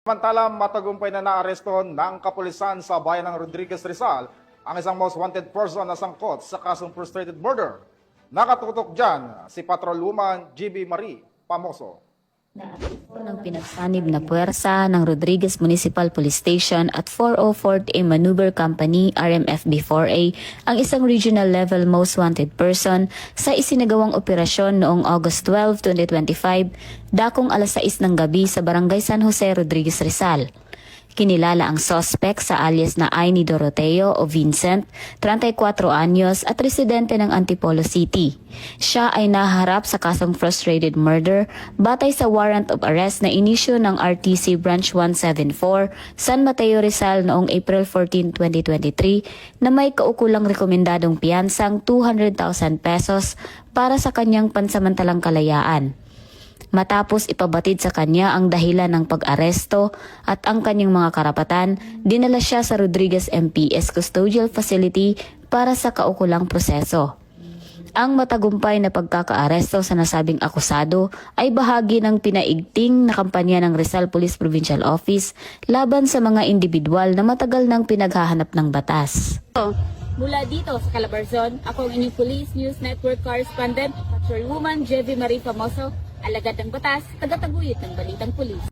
Samantala, matagumpay na naaresto ng kapulisan sa bayan ng Rodriguez, Rizal ang isang most wanted person na sangkot sa kasong frustrated murder. Nakatutok dyan si Patrolwoman GB Marie Pamoso. Ng pinagsanib na puwersa ng Rodriguez Municipal Police Station at 404th A Maneuver Company RMFB-4A ang isang regional level most wanted person sa isinagawang operasyon noong August 12, 2025, dakong alas 6 ng gabi sa Barangay San Jose, Rodriguez, Rizal. Kinilala ang suspect sa alias na Aini Doroteo o Vincent, 34 anyos at residente ng Antipolo City. Siya ay naharap sa kasong frustrated murder batay sa warrant of arrest na inisyu ng RTC Branch 174 San Mateo Rizal noong April 14, 2023 na may kaukulang rekomendadong piyansang 200,000 pesos para sa kanyang pansamantalang kalayaan. Matapos ipabatid sa kanya ang dahilan ng pag-aresto at ang kanyang mga karapatan, dinala siya sa Rodriguez MPS Custodial Facility para sa kaukulang proseso. Ang matagumpay na pagkakaaresto sa nasabing akusado ay bahagi ng pinaigting na kampanya ng Rizal Police Provincial Office laban sa mga individual na matagal nang pinaghahanap ng batas. Mula dito sa Calabarzon, ako ang inyong Police News Network Correspondent, Patrolwoman Jevie Marie Famoso, alagad ng batas, tagataguyod ng balitang pulis.